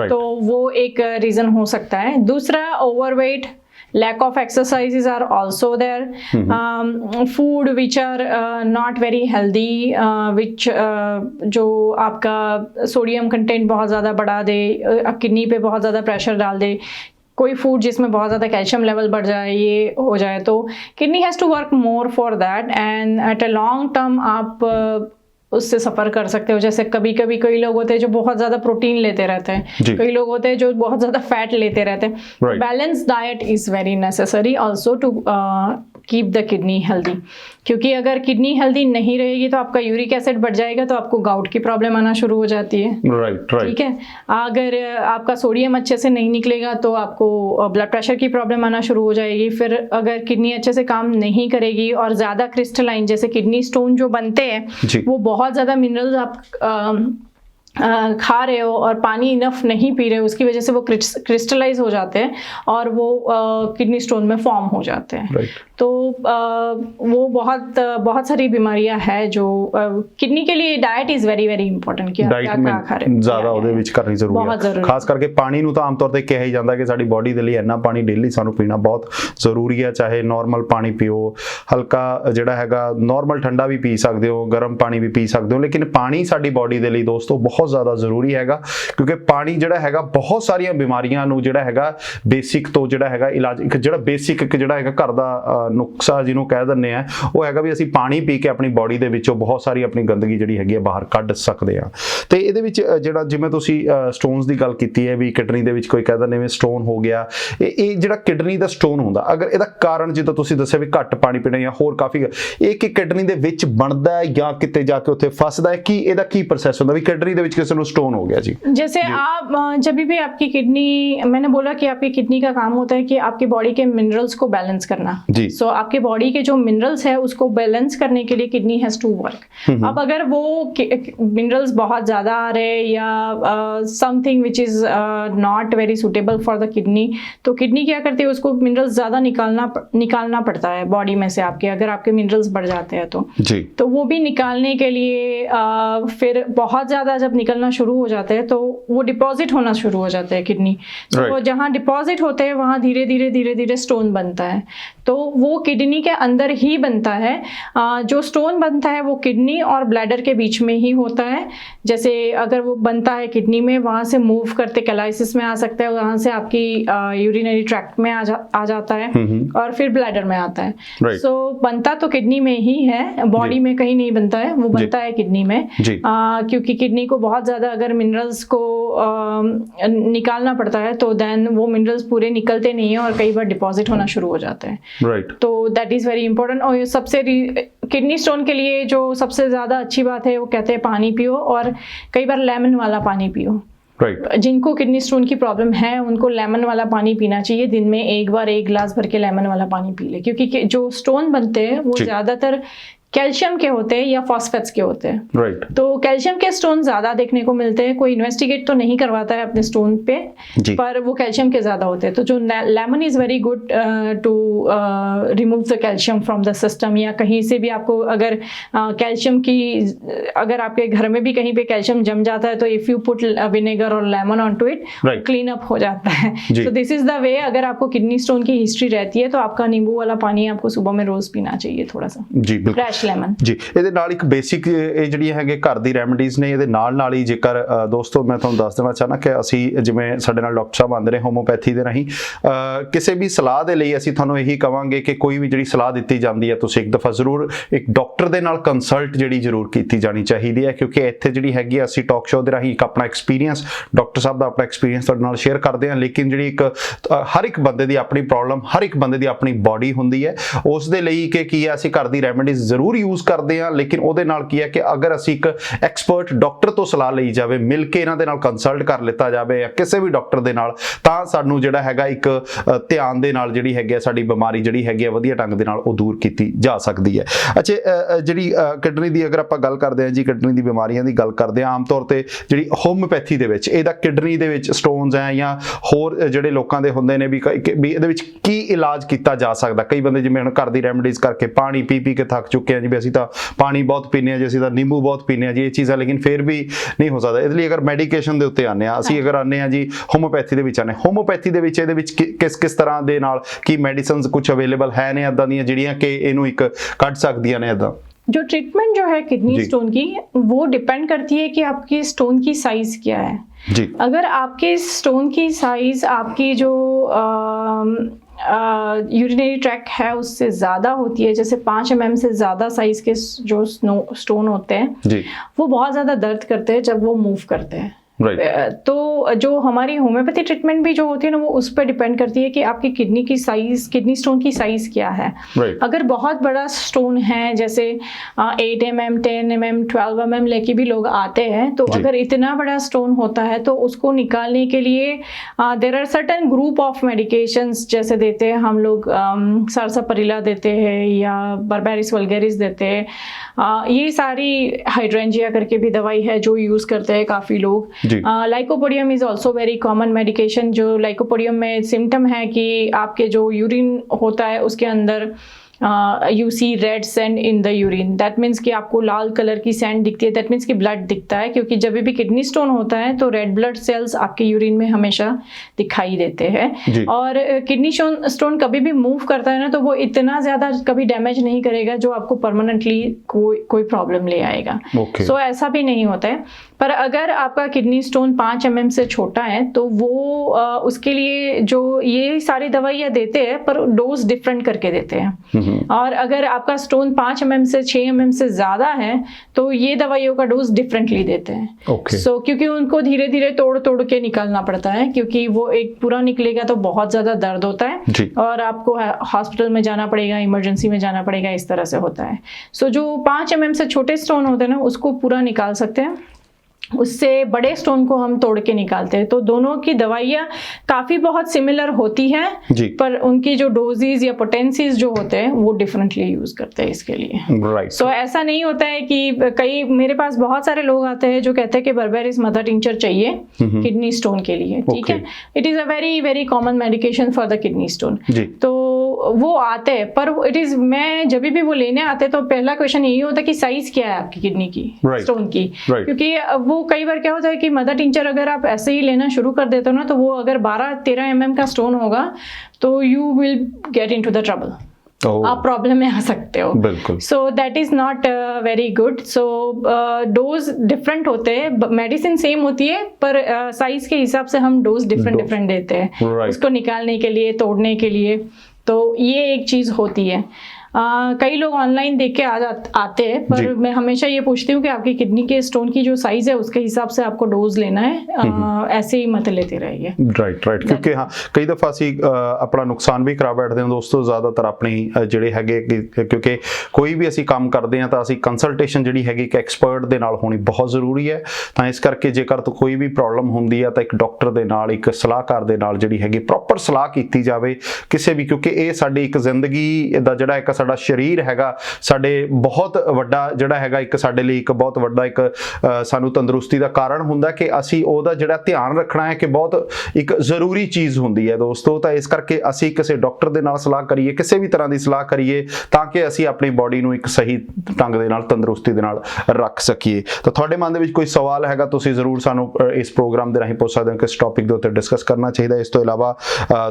तो वो एक रीज़न हो सकता है। दूसरा overweight, lack of exercises are also there, food which are not very healthy, which जो आपका सोडियम कंटेंट बहुत ज़्यादा बढ़ा दे, किडनी पे बहुत ज़्यादा प्रेशर डाल दे, कोई फूड जिसमें बहुत ज़्यादा कैल्शियम लेवल बढ़ जाए, ये हो जाए, तो kidney has to work more for that, and at a long term आप उससे सफ़र कर सकते हो। जैसे कभी कभी कई लोग होते हैं जो बहुत ज़्यादा प्रोटीन लेते रहते हैं, कई लोग होते हैं जो बहुत ज़्यादा फैट लेते रहते हैं। Balance diet is very necessary also to keep the kidney healthy, क्योंकि अगर किडनी हेल्दी नहीं रहेगी तो आपका यूरिक एसिड बढ़ जाएगा, तो आपको गाउट की प्रॉब्लम आना शुरू हो जाती है। ठीक है, अगर आपका सोडियम अच्छे से नहीं निकलेगा तो आपको ब्लड प्रेशर की प्रॉब्लम आना शुरू हो जाएगी। फिर अगर किडनी अच्छे से काम नहीं करेगी और ज़्यादा क्रिस्टलाइन, जैसे किडनी स्टोन जो बनते हैं, वो बहुत ज़्यादा मिनरल्स आप खा रहे हो और पानी इनफ नहीं पी रहे हो, उसकी वजह से वो क्रिस्टलाइज हो जाते हैं और वो किडनी स्टोन में फॉर्म हो जाते हैं। तो वो बहुत सारी बीमारियां हैं जो किडनी के लिए diet is very very important कि डाइट में ਜ਼ਿਆਦਾ ਉਹਦੇ ਵਿੱਚ ਕਰਨੀ ਜ਼ਰੂਰੀ ਹੈ। ਖਾਸ ਕਰਕੇ ਪਾਣੀ ਨੂੰ ਤਾਂ ਆਮ ਤੌਰ ਤੇ ਕਿਹਾ ਹੀ ਜਾਂਦਾ ਕਿ ਸਾਡੀ ਬਾਡੀ ਦੇ ਲਈ ਇੰਨਾ ਪਾਣੀ ਡੇਲੀ ਸਾਨੂੰ ਪੀਣਾ ਬਹੁਤ ਜ਼ਰੂਰੀ ਹੈ। ਚਾਹੇ ਨਾਰਮਲ ਪਾਣੀ ਪੀਓ, ਹਲਕਾ ਜਿਹੜਾ ਹੈਗਾ ਨਾਰਮਲ ਠੰਡਾ ਵੀ ਪੀ ਸਕਦੇ ਹੋ, ਗਰਮ ਪਾਣੀ ਵੀ ਪੀ ਸਕਦੇ ਹੋ, ਲੇਕਿਨ ਪਾਣੀ ਸਾਡੀ ਬਾਡੀ ਦੇ ਲਈ ਦੋਸਤੋ ਬਹੁਤ ਜ਼ਿਆਦਾ ਜ਼ਰੂਰੀ ਹੈਗਾ, ਕਿਉਂਕਿ ਪਾਣੀ ਜਿਹੜਾ ਹੈਗਾ ਬਹੁਤ ਸਾਰੀਆਂ ਬਿਮਾਰੀਆਂ ਨੂੰ ਜਿਹੜਾ ਹੈਗਾ ਬੇਸਿਕ ਤੋਂ ਜਿਹੜਾ ਹੈਗਾ ਇਲਾਜ, ਇੱਕ ਜਿਹੜਾ ਬੇਸਿਕ ਇੱਕ ਜਿਹੜਾ ਹੈਗਾ ਘਰ ਦਾ ਨੁਕਸਾ ਜਿਹਨੂੰ ਕਹਿ ਦਿੰਦੇ ਆ, ਉਹ ਹੈਗਾ ਵੀ ਅਸੀਂ ਪਾਣੀ ਪੀ ਕੇ ਆਪਣੀ ਬਾਡੀ ਦੇ ਵਿੱਚੋਂ ਬਹੁਤ ਸਾਰੀ ਆਪਣੀ ਗੰਦਗੀ ਜਿਹੜੀ ਹੈਗੀ ਆ ਬਾਹਰ ਕੱਢ ਸਕਦੇ ਆ। ਤੇ ਇਹਦੇ ਵਿੱਚ ਜਿਹੜਾ ਜਿਵੇਂ ਤੁਸੀਂ ਸਟੋਨਸ ਦੀ ਗੱਲ ਕੀਤੀ ਹੈ ਵੀ ਕਿਡਨੀ ਦੇ ਵਿੱਚ ਕੋਈ ਕਹਿ ਦਿੰਦੇ ਨੇ ਸਟੋਨ ਹੋ ਗਿਆ, ਇਹ ਜਿਹੜਾ ਕਿਡਨੀ ਦਾ ਸਟੋਨ ਹੁੰਦਾ, ਅਗਰ ਇਹਦਾ ਕਾਰਨ ਜਿੱਦਾਂ ਤੁਸੀਂ ਦੱਸਿਆ ਵੀ ਘੱਟ ਪਾਣੀ ਪੀਣਾ ਜਾਂ ਹੋਰ ਕਾਫੀ, ਇਹ ਕਿ ਕਿਡਨੀ ਦੇ ਵਿੱਚ ਬਣਦਾ ਹੈ ਜਾਂ ਕਿਤੇ ਜਾ ਕੇ ਉੱਥੇ ਫਸਦਾ ਹੈ, ਕਿ ਇਹਦਾ ਕੀ ਪ੍ਰੋਸੈਸ ਹੁੰਦਾ ਵੀ ਕਿਡਨੀ ਦੇ ਵਿੱਚ ਕਿਸੇ ਨੂੰ स्टोन हो गया जी? जैसे आप जब भी आपकी किडनी, मैंने बोला कि आपकी किडनी का काम होता है कि आपकी बॉडी के मिनरल्स को बैलेंस करना। सो आपके बॉडी के जो मिनरल्स है उसको बैलेंस करने के लिए किडनी हैज टू वर्क। अब अगर वो मिनरल्स बहुत ज्यादा आ रहे या something which is not very suitable for the kidney, तो किडनी क्या करती है, उसको मिनरल्स ज्यादा निकालना पड़ता है बॉडी में से आपके, अगर आपके मिनरल्स बढ़ जाते हैं तो वो भी निकालने के लिए फिर बहुत ज्यादा जब निकलना शुरू हो जाते हैं तो वो डिपॉजिट होना शुरू हो जाते हैं किडनी। तो जहाँ डिपॉजिट होते हैं वहाँ धीरे धीरे स्टोन बनता है। तो वो किडनी के अंदर ही बनता है। जो स्टोन बनता है वो किडनी और ब्लैडर के बीच में ही होता है। जैसे अगर वो बनता है किडनी में, वहाँ से मूव करते कैलाइसिस में आ सकता है, वहाँ से आपकी यूरिनरी ट्रैक्ट में आ जाता है और फिर ब्लैडर में आता है। सो बनता तो किडनी में ही है, बॉडी में कहीं नहीं बनता है, वो बनता है किडनी में। क्योंकि किडनी को बहुत ज़्यादा अगर मिनरल्स को निकालना पड़ता है तो देन वो मिनरल्स पूरे निकलते नहीं है और कई बार डिपॉजिट होना शुरू हो जाता है। तो दैट इज़ वेरी इंपॉर्टेंट। और सबसे किडनी स्टोन के लिए जो सबसे ज़्यादा अच्छी बात है वो कहते हैं पानी पियो, और कई बार लेमन वाला पानी पियो। जिनको किडनी स्टोन की प्रॉब्लम है उनको लेमन वाला पानी पीना चाहिए। दिन में एक बार 1 गिलास भर के लेमन वाला पानी पी ले, क्योंकि जो स्टोन बनते हैं वो ज़्यादातर कैल्शियम के होते हैं या फॉस्फेट्स के होते हैं। तो कैल्शियम के स्टोन ज्यादा देखने को मिलते हैं। कोई इन्वेस्टिगेट तो नहीं करवाता है अपने स्टोन पे, पर वो कैल्शियम के ज्यादा होते हैं। तो जो lemon is very good to remove the calcium from the system. या कहीं से भी आपको अगर कैल्शियम की, अगर आपके घर में भी कहीं पे कैल्शियम जम जाता है तो इफ यू पुट विनेगर और lemon on to it, clean up हो जाता है। तो दिस इज द वे। अगर आपको किडनी स्टोन की हिस्ट्री रहती है तो आपका नींबू वाला पानी आपको सुबह में रोज पीना चाहिए थोड़ा सा जी, फ्रेश लेमन जी। ਇਹਦੇ ਨਾਲ ਇੱਕ ਬੇਸਿਕ ਇਹ ਜਿਹੜੀਆਂ ਹੈਗੇ ਘਰ ਦੀ ਰੈਮਡੀਜ਼ ਨੇ, ਇਹਦੇ ਨਾਲ ਹੀ ਜੇਕਰ ਦੋਸਤੋ ਮੈਂ ਤੁਹਾਨੂੰ ਦੱਸ ਦੇਣਾ ਚਾਹਨਾ ਕਿ ਅਸੀਂ ਜਿਵੇਂ ਸਾਡੇ ਨਾਲ ਡਾਕਟਰ ਸਾਹਿਬ ਆਉਂਦੇ ਨੇ ਹੋਮੋਪੈਥੀ ਦੇ ਰਾਹੀਂ, ਕਿਸੇ ਵੀ ਸਲਾਹ ਦੇ ਲਈ ਅਸੀਂ ਤੁਹਾਨੂੰ ਇਹੀ ਕਵਾਂਗੇ ਕਿ ਕੋਈ ਵੀ ਜਿਹੜੀ ਸਲਾਹ ਦਿੱਤੀ ਜਾਂਦੀ ਹੈ ਤੁਸੀਂ ਇੱਕ ਦਫਾ ਜ਼ਰੂਰ ਇੱਕ ਡਾਕਟਰ ਦੇ ਨਾਲ ਕੰਸਲਟ ਜਿਹੜੀ ਜ਼ਰੂਰ ਕੀਤੀ ਜਾਣੀ ਚਾਹੀਦੀ ਹੈ। ਕਿਉਂਕਿ ਇੱਥੇ ਜਿਹੜੀ ਹੈਗੀ ਅਸੀਂ ਟਾਕ ਸ਼ੋਅ ਦੇ ਰਾਹੀਂ ਇੱਕ ਆਪਣਾ ਐਕਸਪੀਰੀਅੰਸ, ਡਾਕਟਰ ਸਾਹਿਬ ਦਾ ਆਪਣਾ ਐਕਸਪੀਰੀਅੰਸ ਤੁਹਾਡੇ ਨਾਲ ਸ਼ੇਅਰ ਕਰਦੇ ਹਾਂ, ਲੇਕਿਨ ਜਿਹੜੀ ਇੱਕ ਹਰ ਇੱਕ ਬੰਦੇ ਦੀ ਆਪਣੀ ਪ੍ਰੋਬਲਮ, ਹਰ ਇੱਕ ਬੰਦੇ ਦੀ ਆਪਣੀ ਬਾਡੀ ਹੁੰਦੀ ਹੈ। ਉਸ ਦੇ ਲਈ ਕਿ ਕੀ ਹੈ, ਅਸੀਂ ਘਰ ਦੀ ਰੈਮਡੀਜ਼ ਜ਼ਰੂਰ ਜ਼ਰੂਰ ਯੂਜ਼ ਕਰਦੇ ਆ, ਲੇਕਿਨ ਉਹਦੇ ਨਾਲ ਕੀ ਹੈ ਕਿ ਅਗਰ ਅਸੀਂ ਇੱਕ ਐਕਸਪਰਟ ਡਾਕਟਰ ਤੋਂ ਸਲਾਹ ਲਈ ਜਾਵੇ, ਮਿਲ ਕੇ ਇਹਨਾਂ ਦੇ ਨਾਲ ਕੰਸਲਟ ਕਰ ਲਿੱਤਾ ਜਾਵੇ ਜਾਂ ਕਿਸੇ ਵੀ ਡਾਕਟਰ ਦੇ ਨਾਲ, ਤਾਂ ਸਾਨੂੰ ਜਿਹੜਾ ਹੈਗਾ ਇੱਕ ਧਿਆਨ ਦੇ ਨਾਲ ਜਿਹੜੀ ਹੈਗੀ ਸਾਡੀ ਬਿਮਾਰੀ ਜਿਹੜੀ ਹੈਗੀ ਵਧੀਆ ਢੰਗ ਦੇ ਨਾਲ ਉਹ ਦੂਰ ਕੀਤੀ ਜਾ ਸਕਦੀ ਹੈ। ਅੱਛਾ, ਜਿਹੜੀ ਕਿਡਨੀ ਦੀ ਅਗਰ ਆਪਾਂ ਗੱਲ ਕਰਦੇ ਹਾਂ ਜੀ, ਕਿਡਨੀ ਦੀ ਬਿਮਾਰੀਆਂ ਦੀ ਗੱਲ ਕਰਦੇ ਹਾਂ, ਆਮ ਤੌਰ ਤੇ ਜਿਹੜੀ ਹੋਮਿਓਪੈਥੀ ਦੇ ਵਿੱਚ ਇਹਦਾ ਕਿਡਨੀ ਦੇ ਵਿੱਚ ਸਟੋਨਸ ਹੈ ਜਾਂ ਹੋਰ ਜਿਹੜੇ ਲੋਕਾਂ ਦੇ ਹੁੰਦੇ ਨੇ ਵੀ ਇਹਦੇ ਵਿੱਚ ਕੀ ਇਲਾਜ ਕੀਤਾ ਜਾ ਸਕਦਾ। ਕਈ ਬੰਦੇ ਜਿਵੇਂ ਹੁਣ ਘਰ ਦੀ ਰੈਮਡੀਜ਼ ਕਰਕੇ ਪਾਣੀ ਪੀ ਕੇ ਥੱਕ ਚੁੱਕੇ ਆ ਜੀ, ਵੀ ਅਸੀਂ ਤਾਂ ਪਾਣੀ ਬਹੁਤ ਪੀਂਦੇ ਹਾਂ ਜੀ, ਅਸੀਂ ਤਾਂ ਨਿੰਬੂ ਬਹੁਤ ਪੀਂਦੇ ਹਾਂ ਜੀ, ਇਹ ਚੀਜ਼ਾਂ, ਲੇਕਿਨ ਫਿਰ ਵੀ ਨਹੀਂ ਹੋ ਸਕਦਾ। ਇਹਦੇ ਲਈ ਅਗਰ ਮੈਡੀਕੇਸ਼ਨ ਦੇ ਉੱਤੇ ਆਉਂਦੇ ਹਾਂ ਅਸੀਂ, ਅਗਰ ਆਉਂਦੇ ਹਾਂ ਜੀ ਹੋਮਿਓਪੈਥੀ ਦੇ ਵਿੱਚ ਆਉਂਦੇ, ਹੋਮਿਓਪੈਥੀ ਦੇ ਵਿੱਚ ਇਹਦੇ ਵਿੱਚ ਕਿਸ ਤਰ੍ਹਾਂ ਦੇ ਨਾਲ ਕੀ ਮੈਡੀਸਿਨਸ ਕੁਝ ਅਵੇਲੇਬਲ ਹੈ ਨੇ ਇੱਦਾਂ ਦੀਆਂ ਜਿਹੜੀਆਂ ਕਿ ਇਹਨੂੰ ਇੱਕ ਕੱਢ ਸਕਦੀਆਂ ਨੇ ਇੱਦਾਂ? जो ट्रीटमेंट जो है किडनी स्टोन की, वो डिपेंड करती है कि आपकी स्टोन की साइज क्या है जी। अगर आपके स्टोन की साइज आपकी जो यूरिनरी ट्रैक्ट है उससे ज़्यादा होती है, जैसे 5 mm से ज़्यादा साइज के जो स्टोन होते हैं जी, वो बहुत ज़्यादा दर्द करते हैं जब वो मूव करते हैं। तो जो हमारी होम्योपैथी ट्रीटमेंट भी जो होती है ना, वो उस पर डिपेंड करती है कि आपकी किडनी की साइज, किडनी स्टोन की साइज क्या है। अगर बहुत बड़ा स्टोन है, जैसे 8 mm 10 mm 12 mm लेके भी लोग आते हैं, तो अगर इतना बड़ा स्टोन होता है तो उसको निकालने के लिए there are certain group of medications जैसे देते हैं हम लोग, सारसापरिला देते हैं या बर्बेरिस वल्गेरिस देते हैं, ये सारी हाइड्रेंजिया करके भी दवाई है जो यूज़ करते हैं काफ़ी लोग। Lycopodium is also very common medication. जो लाइकोपोडियम में सिम्टम है कि आपके जो यूरिन होता है उसके अंदर you see red sand in the urine, that means कि आपको लाल कलर की सैंड दिखती है, दैट मीन्स कि ब्लड दिखता है, क्योंकि जब भी किडनी स्टोन होता है तो रेड ब्लड सेल्स आपके यूरिन में हमेशा दिखाई देते हैं। और किडनी स्टोन कभी भी मूव करता है ना, तो वो इतना ज़्यादा कभी डैमेज नहीं करेगा जो आपको परमानेंटली कोई प्रॉब्लम ले आएगा। सो ऐसा भी नहीं होता है। पर अगर आपका किडनी स्टोन 5 mm से छोटा है तो वो उसके लिए जो ये सारी दवाइयाँ देते हैं, पर डोज डिफरेंट करके देते हैं। और अगर आपका स्टोन 5 mm से 6 mm से ज़्यादा है तो ये दवाइयों का डोज डिफरेंटली देते हैं। सो क्योंकि उनको धीरे धीरे तोड़ के निकालना पड़ता है, क्योंकि वो एक पूरा निकलेगा तो बहुत ज़्यादा दर्द होता है और आपको हॉस्पिटल में जाना पड़ेगा, इमरजेंसी में जाना पड़ेगा, इस तरह से होता है। सो जो 5 mm से छोटे स्टोन होते हैं ना, उसको पूरा निकाल सकते हैं, उससे बड़े स्टोन को हम तोड़ के निकालते हैं। तो दोनों की दवाइयाँ काफ़ी बहुत सिमिलर होती हैं, पर उनकी जो डोजेज या पोटेंसीज जो होते हैं वो डिफरेंटली यूज़ करते हैं इसके लिए। सो ऐसा नहीं होता है कि मेरे पास बहुत सारे लोग आते हैं जो कहते हैं कि बर्बेरिस मदर टिंचर चाहिए किडनी स्टोन के लिए, ठीक है। It is a very very common medication for the kidney stone. तो वो आते हैं, पर इट इज़, मैं जब भी वो लेने आते तो पहला क्वेश्चन यही होता है कि साइज़ क्या है आपकी किडनी की, स्टोन की, क्योंकि वो कई बार क्या होता है कि मदर टिंचर अगर आप ऐसे ही लेना शुरू कर देते हो ना, तो वो अगर 12-13 mm का स्टोन होगा तो you will get into the trouble, आप प्रॉब्लम में आ सकते हो। बिल्कुल। So that is not very good. So dose different होते हैं, मेडिसिन सेम होती है, पर साइज के हिसाब से हम डोज डिफरेंट देते हैं उसको निकालने के लिए, तोड़ने के लिए। तो ये एक चीज़ होती है। कई लोग ऑनलाइन देख के आते हैं, पर मैं हमेशा ये पूछती हूँ कि आपकी किडनी के स्टोन की जो साइज है उसके हिसाब से आपको डोज लेना है, ऐसे ही मत लेते रहिए। राइट क्योंकि हाँ कई दफ़ा ਅਸੀਂ ਆਪਣਾ ਨੁਕਸਾਨ ਵੀ ਕਰਾ ਬੈਠਦੇ ਹਾਂ ਦੋਸਤੋ, ਜ਼ਿਆਦਾਤਰ ਆਪਣੀ ਜਿਹੜੇ ਹੈਗੇ, ਕਿਉਂਕਿ ਕੋਈ ਵੀ ਅਸੀਂ ਕੰਮ ਕਰਦੇ ਹਾਂ ਤਾਂ ਅਸੀਂ ਕੰਸਲਟੇਸ਼ਨ ਜਿਹੜੀ ਹੈਗੀ ਇੱਕ ਐਕਸਪਰਟ ਦੇ ਨਾਲ ਹੋਣੀ ਬਹੁਤ ਜ਼ਰੂਰੀ ਹੈ। ਤਾਂ ਇਸ ਕਰਕੇ ਜੇਕਰ ਕੋਈ ਵੀ ਪ੍ਰੋਬਲਮ ਹੁੰਦੀ ਹੈ ਤਾਂ ਇੱਕ ਡਾਕਟਰ ਦੇ ਨਾਲ, ਇੱਕ ਸਲਾਹਕਾਰ ਦੇ ਨਾਲ ਜਿਹੜੀ ਹੈਗੀ ਪ੍ਰੋਪਰ ਸਲਾਹ ਕੀਤੀ ਜਾਵੇ ਕਿਸੇ ਵੀ, ਕਿਉਂਕਿ ਇਹ ਸਾਡੀ ਇੱਕ ਜ਼ਿੰਦਗੀ ਦਾ ਜਿਹੜਾ ਇੱਕ ਸਾਡਾ ਸਰੀਰ ਹੈਗਾ, ਸਾਡੇ ਬਹੁਤ ਵੱਡਾ ਜਿਹੜਾ ਹੈਗਾ ਇੱਕ ਸਾਡੇ ਲਈ ਇੱਕ ਬਹੁਤ ਵੱਡਾ ਇੱਕ ਸਾਨੂੰ ਤੰਦਰੁਸਤੀ ਦਾ ਕਾਰਨ ਹੁੰਦਾ ਕਿ ਅਸੀਂ ਉਹਦਾ ਜਿਹੜਾ ਧਿਆਨ ਰੱਖਣਾ ਹੈ ਕਿ ਬਹੁਤ ਇੱਕ ਜ਼ਰੂਰੀ ਚੀਜ਼ ਹੁੰਦੀ ਹੈ ਦੋਸਤੋ। ਤਾਂ ਇਸ ਕਰਕੇ ਅਸੀਂ ਕਿਸੇ ਡਾਕਟਰ ਦੇ ਨਾਲ ਸਲਾਹ ਕਰੀਏ, ਕਿਸੇ ਵੀ ਤਰ੍ਹਾਂ ਦੀ ਸਲਾਹ ਕਰੀਏ, ਤਾਂ ਕਿ ਅਸੀਂ ਆਪਣੀ ਬਾਡੀ ਨੂੰ ਇੱਕ ਸਹੀ ਢੰਗ ਦੇ ਨਾਲ, ਤੰਦਰੁਸਤੀ ਦੇ ਨਾਲ ਰੱਖ ਸਕੀਏ। ਤਾਂ ਤੁਹਾਡੇ ਮਨ ਦੇ ਵਿੱਚ ਕੋਈ ਸਵਾਲ ਹੈਗਾ ਤੁਸੀਂ ਜ਼ਰੂਰ ਸਾਨੂੰ ਇਸ ਪ੍ਰੋਗਰਾਮ ਦੇ ਰਾਹੀਂ ਪੁੱਛ ਸਕਦੇ ਹੋ, ਕਿਸ ਟੌਪਿਕ ਦੇ ਉੱਤੇ ਡਿਸਕਸ ਕਰਨਾ ਚਾਹੀਦਾ। ਇਸ ਤੋਂ ਇਲਾਵਾ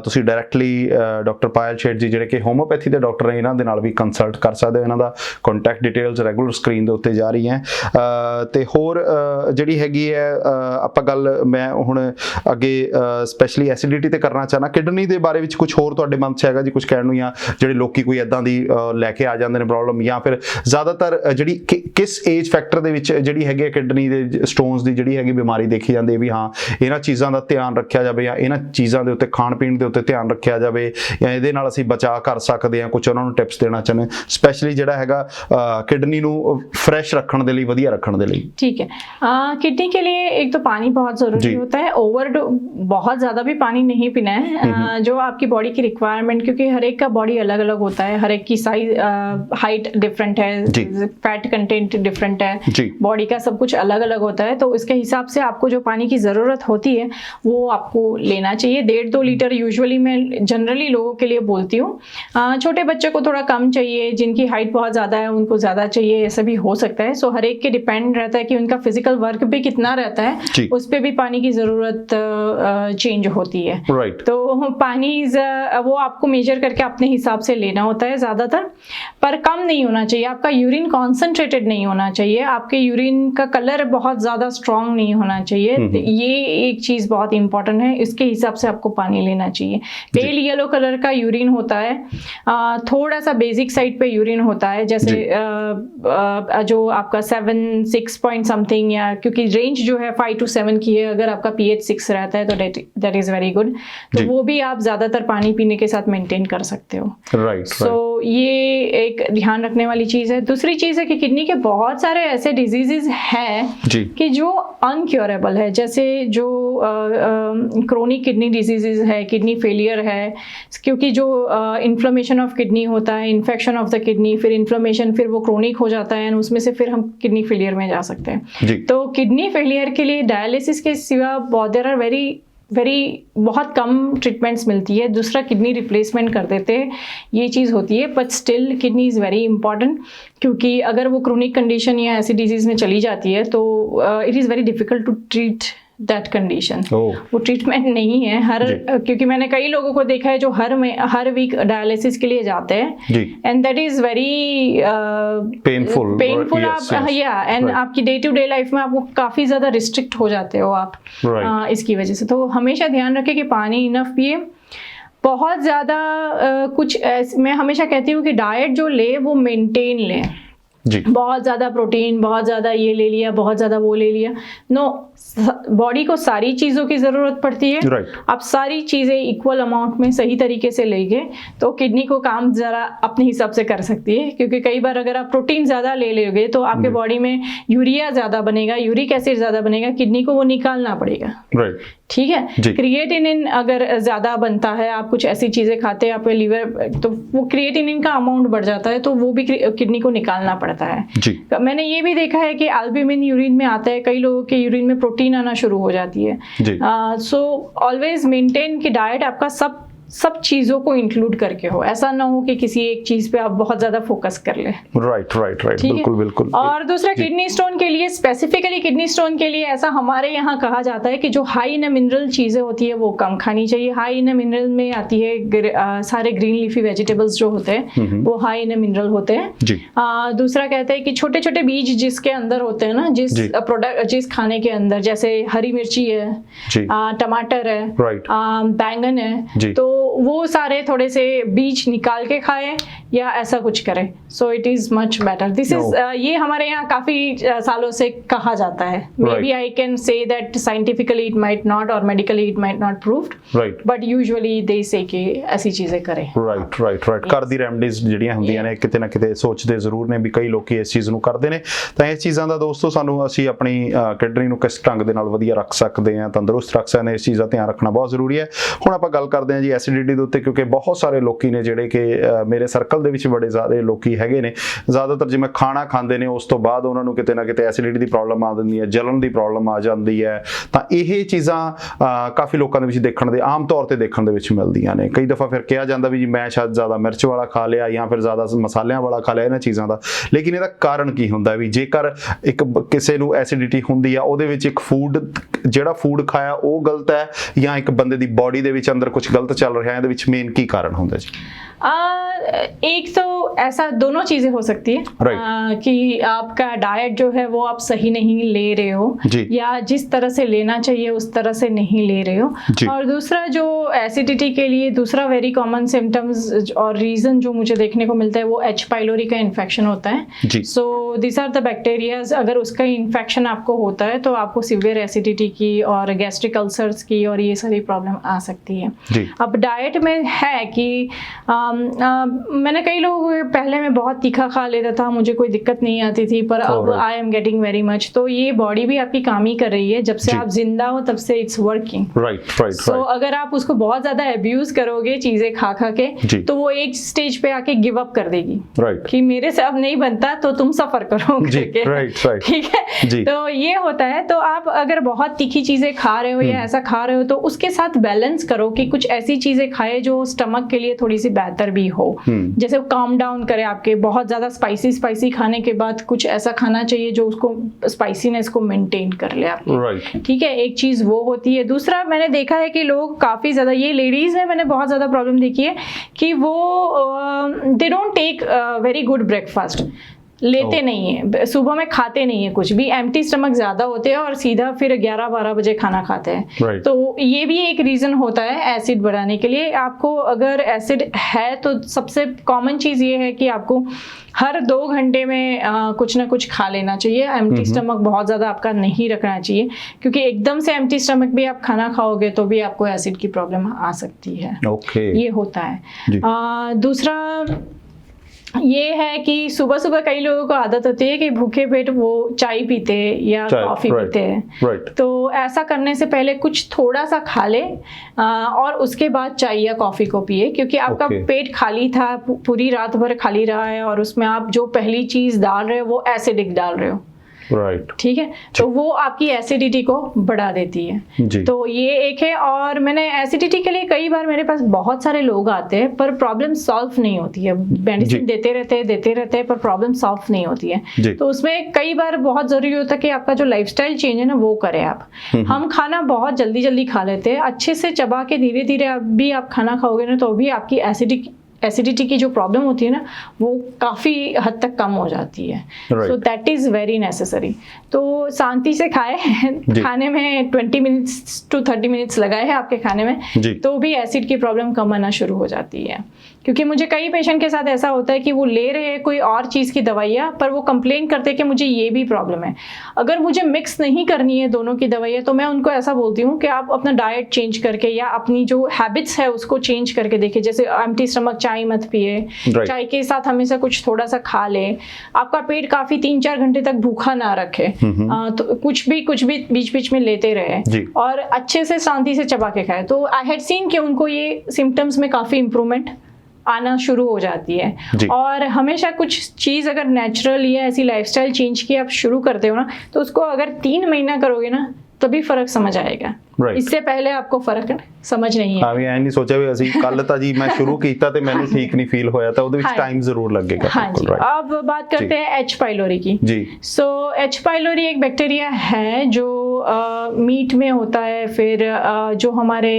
ਤੁਸੀਂ ਡਾਇਰੈਕਟਲੀ ਡਾਕਟਰ ਪਾਇਲ ਸ਼ੇਠ ਜੀ ਜਿਹੜੇ ਕਿ ਹੋਮਿਓਪੈਥੀ ਦੇ ਡਾਕਟਰ ਨੇ, ਇਹਨਾਂ ਦੇ ਨਾਲ ਵੀ ਕੰਸਲਟ ਕਰ ਸਕਦੇ ਹੋ। ਇਹਨਾਂ ਦਾ ਕੰਟੈਕਟ ਡਿਟੇਲਸ ਰੈਗੂਲਰ ਸਕਰੀਨ ਦੇ ਉੱਤੇ ਜਾ ਰਹੀ ਹੈ। ਤੇ ਹੋਰ ਜਿਹੜੀ ਹੈਗੀ ਹੈ ਆਪਾਂ ਗੱਲ ਮੈਂ ਹੁਣ ਅੱਗੇ ਸਪੈਸ਼ਲੀ ਐਸਿਡਿਟੀ ਤੇ ਕਰਨਾ ਚਾਹਨਾ। ਕਿਡਨੀ ਦੇ ਬਾਰੇ ਵਿੱਚ ਕੁਝ ਹੋਰ ਤੁਹਾਡੇ ਮਨ 'ਚ ਹੈਗਾ ਜੀ ਕੁਝ ਕਹਿਣ ਨੂੰ, ਜਾਂ ਜਿਹੜੇ ਲੋਕੀ ਕੋਈ ਇਦਾਂ ਦੀ ਲੈ ਕੇ ਆ ਜਾਂਦੇ ਨੇ ਪ੍ਰੋਬਲਮ, ਜਾਂ ਫਿਰ ਜ਼ਿਆਦਾਤਰ ਜਿਹੜੀ ਕਿਸ ਏਜ ਫੈਕਟਰ ਦੇ ਵਿੱਚ ਜਿਹੜੀ ਹੈਗੀ ਕਿਡਨੀ ਦੇ ਸਟੋਨਸ ਦੀ ਜਿਹੜੀ ਹੈਗੀ ਬਿਮਾਰੀ ਦੇਖੀ ਜਾਂਦੀ ਹੈ ਵੀ ਹਾਂ ਇਹਨਾਂ ਚੀਜ਼ਾਂ ਦਾ ਧਿਆਨ ਰੱਖਿਆ ਜਾਵੇ, ਜਾਂ ਇਹਨਾਂ ਚੀਜ਼ਾਂ ਦੇ ਉੱਤੇ ਖਾਣ ਪੀਣ ਦੇ ਉੱਤੇ ਧਿਆਨ ਰੱਖਿਆ ਜਾਵੇ, ਜਾਂ ਇਹਦੇ ਨਾਲ ਅਸੀਂ ਬਚਾਅ ਕਰ ਸਕਦੇ ਹਾਂ, ਕੁਝ ਉਹਨਾਂ ਨੂੰ ਟਿਪਸ ਦੇਣਾ ਕਹਿਣਾ ਚਾਹੁੰਦੇ ਸਪੈਸ਼ਲੀ ਜਿਹੜਾ ਹੈਗਾ किडनी ਨੂੰ फ्रेश रखने ਦੇ ਲਈ ਵਧੀਆ ਰੱਖਣ ਦੇ ਲਈ? ठीक है, किडनी के लिए एक तो पानी बहुत ज़रूरी होता है, बहुत ज़्यादा भी पानी नहीं पीना है, जो आपकी बॉडी की रिक्वायरमेंट, क्योंकि हर एक का बॉडी अलग अलग होता है, हर एक की साइज हाइट डिफरेंट है, फैट कंटेंट डिफरेंट है, बॉडी का सब कुछ अलग अलग होता है, तो इसके हिसाब से आपको जो पानी की ज़रूरत होती है वो आपको लेना चाहिए। 1.5-2 लीटर यूजुअली मैं जनरली लोगों के लिए बोलती हूँ। छोटे बच्चे को थोड़ा कम चाहिए, जिनकी हाइट बहुत ज़्यादा है उनको ज़्यादा चाहिए, ऐसा भी हो सकता है। सो हर एक के डिपेंड रहता है कि उनका फिजिकल वर्क भी कितना रहता है, उस पर भी पानी की ज़रूरत चेंज होती है। तो पानी वो आपको मेजर करके अपने हिसाब से लेना होता है ज़्यादातर, पर कम नहीं होना चाहिए। आपका यूरिन कॉन्सेंट्रेटेड नहीं होना चाहिए, आपके यूरिन का कलर बहुत ज़्यादा स्ट्रॉन्ग नहीं होना चाहिए। ये एक चीज़ बहुत इंपॉर्टेंट है, इसके हिसाब से आपको पानी लेना चाहिए। पेल येलो कलर का यूरिन होता है, थोड़ा सा बेसिक साइड पे यूरिन होता है, जैसे जो आपका 7-6 पॉइंट समथिंग, या क्योंकि रेंज जो है 5 to 7 की है, अगर आपका pH 6 रहता है तो दैट इज़ वेरी गुड। तो वो भी आप ज़्यादातर पानी पीने के साथ मेंटेन कर सकते हो। सो ये एक ध्यान रखने वाली चीज़ है। दूसरी चीज़ है कि किडनी के बहुत सारे ऐसे डिजीजेज हैं कि जो अनक्योरेबल है, जैसे जो क्रोनिक किडनी डिजीजेज है, किडनी फेलियर है, क्योंकि जो इन्फ्लेमेशन ऑफ किडनी होता है, इन्फेक्शन ऑफ द किडनी, फिर इन्फ्लेमेशन, फिर वो क्रोनिक हो जाता है, उसमें से फिर हम किडनी फेलियर में जा सकते हैं। तो किडनी फेलियर के लिए डायलिसिस के सिवा देयर आर बहुत कम ट्रीटमेंट्स मिलती है। दूसरा किडनी रिप्लेसमेंट कर देते हैं, ये चीज़ होती है, but still kidney is very important, क्योंकि अगर वो क्रोनिक कंडीशन या ऐसी डिजीज़ में चली जाती है तो it is very difficult to treat that condition. वो ट्रीटमेंट नहीं है क्योंकि मैंने कई लोगों को देखा है जो हर वीक डायलिसिस के लिए जाते हैं, and that is very painful. आपकी डे टू डे लाइफ में आपको काफी ज्यादा रिस्ट्रिक्ट हो जाते हो आप इसकी वजह से। तो हमेशा ध्यान रखें कि पानी इनफ पिए, बहुत ज्यादा मैं हमेशा कहती हूँ कि डाइट जो ले वो मेंटेन लें। बहुत ज़्यादा प्रोटीन, बहुत ज़्यादा ये ले लिया, बहुत ज़्यादा वो ले लिया, नो, बॉडी को सारी चीज़ों की ज़रूरत पड़ती है। आप सारी चीज़ें इक्वल अमाउंट में सही तरीके से लेंगे तो किडनी को काम ज़रा अपने हिसाब से कर सकती है, क्योंकि कई बार अगर आप प्रोटीन ज़्यादा ले लोगे तो आपके बॉडी में यूरिया ज़्यादा बनेगा, यूरिक एसिड ज़्यादा बनेगा, किडनी को वो निकालना पड़ेगा। ठीक है। क्रिएटिनिन अगर ज़्यादा बनता है, आप कुछ ऐसी चीज़ें खाते हैं आपके लीवर, तो वो क्रिएटिनिन का अमाउंट बढ़ जाता है, तो वो भी किडनी को निकालना पड़ता है। मैंने ये भी देखा है कि एल्ब्यूमिन यूरिन में आता है, कई लोगों के यूरिन में प्रोटीन आना शुरू हो जाती है। सो ऑलवेज मेंटेन कि डाइट आपका सब चीजों को इंक्लूड करके हो, ऐसा ना हो कि किसी एक चीज पे आप बहुत ज्यादा फोकस कर ले। राइट बिल्कुल। और दूसरा किडनी स्टोन के लिए, स्पेसिफिकली किडनी स्टोन के लिए ऐसा हमारे यहाँ कहा जाता है कि जो हाई इन मिनरल चीजें होती है वो कम खानी चाहिए। हाई इन मिनरल में आती है सारे ग्रीन लीफी वेजिटेबल्स जो होते हैं वो हाई इन मिनरल होते हैं। दूसरा कहते हैं कि छोटे छोटे बीज जिसके अंदर होते हैं ना, जिस खाने के अंदर, जैसे हरी मिर्ची है, टमाटर है, बैंगन है, तो वो सारे थोड़े से बीज निकाल के खाएं या ऐसा कुछ करें, so it is much better. This is ये हमारे यहाँ काफी सालों से कहा जाता है। Maybe I can say that scientifically it might not और medically it might not proved, but usually they say कि ऐसी चीजें करें। राइट घर ਦੀ ਰੈਮਡੀਜ਼ ਜਿਹੜੀਆਂ ਹੁੰਦੀਆਂ ਨੇ ਕਿਤੇ ਨਾ ਕਿਤੇ ਸੋਚਦੇ ਜ਼ਰੂਰ ਨੇ ਵੀ ਕਈ ਲੋਕੀ ਇਸ ਚੀਜ਼ ਨੂੰ ਕਰਦੇ ਨੇ। ਤਾਂ ਇਸ ਚੀਜ਼ਾਂ ਦਾ ਦੋਸਤੋ ਸਾਨੂੰ ਅਸੀਂ ਆਪਣੀ ਕਿਡਨੀ ਨੂੰ ਕਿਸ ਢੰਗ ਦੇ ਨਾਲ ਵਧੀਆ ਰੱਖ ਸਕਦੇ ਹਾਂ, ਤੰਦਰੁਸਤ ਰੱਖ ਸਕਦੇ ਹਾਂ, ਇਸ ਚੀਜ਼ ਦਾ ਧਿਆਨ ਰੱਖਣਾ ਬਹੁਤ ਜ਼ਰੂਰੀ ਹੈ। ਹੁਣ ਆਪਾਂ ਗੱਲ ਕਰਦੇ ਹਾਂ ਜੀ ਐਸਿਡਿਟੀ ਦੇ ਉੱਤੇ, ਕਿਉਂਕਿ ਬਹੁਤ ਸਾਰੇ ਲੋਕੀ ਨੇ ਜਿਹੜੇ ਕਿ ਮੇਰੇ ਸਰਕਲ ਦੇ ਵਿੱਚ ਬੜੇ ਸਾਰੇ ਲੋਕੀ ਹੈਗੇ ਨੇ, ਜ਼ਿਆਦਾਤਰ ਜਿਵੇਂ ਖਾਣਾ ਖਾਂਦੇ ਨੇ ਉਸ ਤੋਂ ਬਾਅਦ ਉਹਨਾਂ ਨੂੰ ਕਿਤੇ ਨਾ ਕਿਤੇ ਐਸਿਡਿਟੀ ਦੀ ਪ੍ਰੋਬਲਮ ਆ ਜਾਂਦੀ ਹੈ, ਜਲਣ ਦੀ ਪ੍ਰੋਬਲਮ ਆ ਜਾਂਦੀ ਹੈ। ਤਾਂ ਇਹ ਚੀਜ਼ਾਂ ਕਾਫੀ ਲੋਕਾਂ ਦੇ ਵਿੱਚ ਦੇਖਣ ਦੇ ਆਮ ਤੌਰ ਤੇ ਦੇਖਣ ਦੇ ਵਿੱਚ ਮਿਲਦੀਆਂ ਨੇ। ਕਈ ਦਫਾ ਫਿਰ ਕਿਹਾ ਜਾਂਦਾ ਵੀ ਜੀ ਮੈਂ ਸ਼ਾਇਦ ਜ਼ਿਆਦਾ ਮਿਰਚ ਵਾਲਾ ਖਾ ਲਿਆ ਜਾਂ ਫਿਰ ਜ਼ਿਆਦਾ ਮਸਾਲਿਆਂ ਵਾਲਾ ਖਾ ਲਿਆ ਇਹਨਾਂ ਚੀਜ਼ਾਂ ਦਾ, ਲੇਕਿਨ ਇਹਦਾ ਕਾਰਨ ਕੀ ਹੁੰਦਾ ਵੀ ਜੇਕਰ ਇੱਕ ਕਿਸੇ ਨੂੰ ਐਸਿਡਿਟੀ ਹੁੰਦੀ ਆ ਉਹਦੇ ਵਿੱਚ ਇੱਕ ਜਿਹੜਾ ਫੂਡ ਖਾਇਆ ਉਹ ਗਲਤ ਹੈ ਜਾਂ ਇੱਕ ਬੰਦੇ ਦੀ ਬੋਡੀ ਦੇ ਵਿੱਚ ਅੰਦਰ ਕੁਝ ਗਲਤ ਚੱਲ ਰਿਹਾ ਹੈ, ਇਹਦੇ ਵਿੱਚ ਮੇਨ ਕੀ कारण ਹੁੰਦਾ जी? एक तो ऐसा दोनों चीजें हो सकती है कि आपका डाइट जो है वो आप सही नहीं ले रहे हो या जिस तरह से लेना चाहिए उस तरह से नहीं ले रहे हो। और दूसरा जो एसिडिटी के लिए दूसरा वेरी कॉमन सिम्टम्स और रीजन जो मुझे देखने को मिलता है वो एच पाइलोरी का इन्फेक्शन होता है। So this are the bacterias, अगर उसका इन्फेक्शन आपको होता है तो आपको सीवियर एसिडिटी की और गैस्ट्रिक अल्सर्स की और ये सारी प्रॉब्लम आ सकती है। अब डाइट में है कि मैंने कई लोग पहले मैं बहुत तीखा खा लेता था, मुझे कोई दिक्कत नहीं आती थी, पर अब I am getting very much. तो ये बॉडी भी आपकी काम ही कर रही है, जब से आप जिंदा हो तब से इट्स वर्किंग। राइट। सो अगर आप उसको बहुत ज्यादा अब्यूज करोगे चीजें खा के, तो वो एक स्टेज पे आके गिव अप कर देगी, कि मेरे से अब नहीं बनता तो तुम सफर करो। ठीक है, तो ये होता है। तो आप अगर बहुत तीखी चीजें खा रहे हो या ऐसा खा रहे हो, तो उसके साथ बैलेंस करो कि कुछ ऐसी चीजें खाए जो स्टमक के लिए थोड़ी सी बेहतर भी हो, जैसे काम डाउन करे आपके। बहुत ज्यादा स्पाइसी खाने के बाद कुछ ऐसा खाना चाहिए जो उसको स्पाइसीनेस को मेंटेन कर ले आपकी। ठीक है, एक चीज वो होती है। दूसरा मैंने देखा है कि लोग काफी ज्यादा, ये लेडीज में मैंने बहुत ज्यादा प्रॉब्लम देखी है कि वो they don't take very good breakfast, लेते नहीं है, सुबह में खाते नहीं है कुछ भी, एम्प्टी स्टमक ज्यादा होते हैं और सीधा फिर 11-12 बजे खाना खाते हैं। तो ये भी एक रीजन होता है एसिड बढ़ाने के लिए। आपको अगर एसिड है तो सबसे कॉमन चीज ये है कि आपको हर 2 घंटे में कुछ ना कुछ खा लेना चाहिए। एम्प्टी स्टमक बहुत ज्यादा आपका नहीं रखना चाहिए, क्योंकि एकदम से एम्प्टी स्टमक भी आप खाना खाओगे तो भी आपको एसिड की प्रॉब्लम आ सकती है। ये होता है। दूसरा ये है कि सुबह सुबह कई लोगों को आदत होती है कि भूखे पेट वो चाय पीते हैं या कॉफी पीते हैं। तो ऐसा करने से पहले कुछ थोड़ा सा खा ले और उसके बाद चाय या कॉफी को पिए, क्योंकि आपका पेट खाली था, पूरी रात भर खाली रहा है, और उसमें आप जो पहली चीज डाल रहे हो वो एसिडिक डाल रहे हो। ठीक है, तो वो आपकी एसिडिटी को बढ़ा देती है। तो ये एक है। और मैंने एसिडिटी के लिए कई बार, मेरे पास बहुत सारे लोग आते हैं पर प्रॉब्लम सॉल्व नहीं होती है, मेडिसिन देते रहते हैं पर प्रॉब्लम सॉल्व नहीं होती है। तो उसमें कई बार बहुत जरूरी होता है कि आपका जो लाइफस्टाइल चेंज है ना वो करें आप। हम खाना बहुत जल्दी खा लेते हैं, अच्छे से चबा के धीरे धीरे भी आप खाना खाओगे ना तो भी आपकी एसिडिटी की जो प्रॉब्लम होती है ना वो काफ़ी हद तक कम हो जाती है। So that is very necessary. तो शांति से खाए, खाने में 20 मिनट्स to 30 मिनट्स लगाए हैं आपके खाने में, तो भी एसिड की प्रॉब्लम कम आना शुरू हो जाती है। क्योंकि मुझे कई पेशेंट के साथ ऐसा होता है कि वो ले रहे हैं कोई और चीज़ की दवाइयाँ, पर वो कंप्लेन करते हैं कि मुझे ये भी प्रॉब्लम है। अगर मुझे मिक्स नहीं करनी है दोनों की दवाइयाँ, तो मैं उनको ऐसा बोलती हूँ कि आप अपना डाइट चेंज करके या अपनी जो हैबिट्स है उसको चेंज करके देखिए। जैसे एम्प्टी स्टमक चाय मत पिए, चाय के साथ हमेशा कुछ थोड़ा सा खा ले, आपका पेट काफी 3-4 घंटे तक भूखा ना रखे, तो कुछ भी बीच बीच में लेते रहे और अच्छे से शांति से चबा के खाए। तो आई हैड सीन कि उनको ये सिम्टम्स में काफी इंप्रूवमेंट आना शुरू हो जाती है। और हमेशा कुछ चीज़ अगर नेचुरल या ऐसी लाइफस्टाइल चेंज की आप शुरू करते हो ना, तो उसको अगर 3 महीना करोगे ना तभी फर्क समझ आएगा। इससे पहले आपको फर्क समझ नहीं है। हाँ, मैं नहीं सोचा भी ਅਸੀਂ ਕੱਲ ਤਾਂ ਜੀ मैं शुरू ਕੀਤਾ ਤੇ ਮੈਨੂੰ ਠੀਕ नहीं फील होया था, ਉਹਦੇ ਵਿੱਚ टाइम जरूर लगेगा। हाँ जी। अब बात करते हैं एच पाइलोरी की। जी। सो एच पाइलोरी एक बैक्टीरिया है जो मीट में होता है, फिर जो हमारे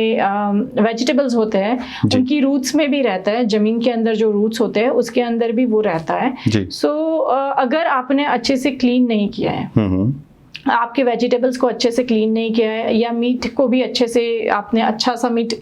वेजिटेबल्स होते हैं उनकी रूट्स में भी रहता है, जमीन के अंदर जो रूट्स होते हैं उसके अंदर भी वो रहता है। सो अगर आपने अच्छे से क्लीन नहीं किया है, आपके वेजिटेबल्स को अच्छे से क्लीन नहीं किया है, या मीट को भी अच्छे से आपने अच्छा सा मीट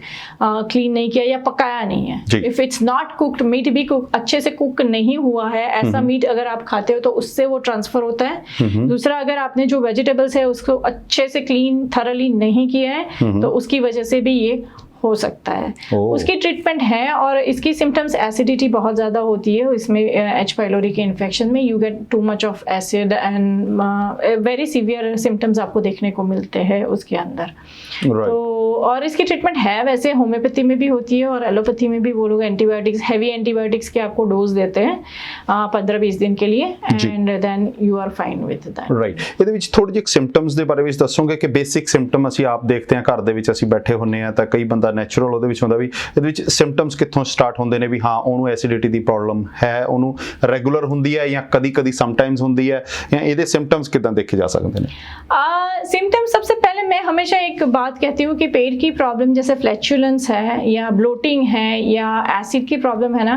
क्लीन नहीं किया या पकाया नहीं है, if it's not cooked, meat भी अच्छे से कुक नहीं हुआ है, ऐसा मीट अगर आप खाते हो तो उससे वो ट्रांसफर होता है। दूसरा, अगर आपने जो वेजिटेबल्स है उसको अच्छे से क्लीन थरली नहीं किया है तो उसकी वजह से भी ये हो सकता है। उसकी ट्रीटमेंट है और इसकी सिम्टम्स एसिडिटी बहुत ज़्यादा होती है इसमें। एच पाइलोरी के इन्फेक्शन में you get too much of acid and very severe symptoms आपको देखने को मिलते हैं उसके अंदर। तो और इसकी ट्रीटमेंट है वैसे होम्योपैथी में भी होती है और एलोपैथी में भी वो लोग एंटीबायोटिक्स, हैवी एंटीबायोटिक्स के आपको डोज देते हैं 15-20 दिन के लिए, and then you are fine with that. Right. ਇਹਦੇ ਵਿੱਚ ਥੋੜੇ ਜਿਹੇ ਸਿੰਪਟਮਸ ਦੇ ਬਾਰੇ ਵਿੱਚ ਦੱਸੋਗੇ ਕਿ ਬੇਸਿਕ ਸਿੰਪਟਮ ਅਸੀਂ ਆਪ ਦੇਖਦੇ ਹਾਂ ਘਰ ਦੇ ਵਿੱਚ, ਅਸੀਂ ਬੈਠੇ ਹੁੰਨੇ ਆ ਤਾਂ ਕਈ ਬੰਦਾ ਨੈਚੁਰਲ ਉਹਦੇ ਵਿੱਚ ਹੁੰਦਾ ਵੀ ਇਹਦੇ ਵਿੱਚ ਸਿੰਪਟਮਸ ਕਿੱਥੋਂ ਸਟਾਰਟ ਹੁੰਦੇ ਨੇ ਵੀ ਹਾਂ ਉਹਨੂੰ ਐਸਿਡਿਟੀ ਦੀ ਪ੍ਰੋਬਲਮ ਹੈ, ਉਹਨੂੰ ਰੈਗੂਲਰ ਹੁੰਦੀ ਹੈ ਜਾਂ ਕਦੀ-ਕਦੀ ਸਮਟਾਈਮਸ ਹੁੰਦੀ ਹੈ, ਜਾਂ ਇਹਦੇ ਸਿੰਪਟਮਸ ਕਿੱਦਾਂ ਦੇਖੇ ਜਾ ਸਕਦੇ ਨੇ? सिम्टम्स सबसे पहले मैं हमेशा एक बात कहती हूँ कि पेट की प्रॉब्लम जैसे फ्लैचुलेंस है या ब्लोटिंग है या एसिड की प्रॉब्लम है ना,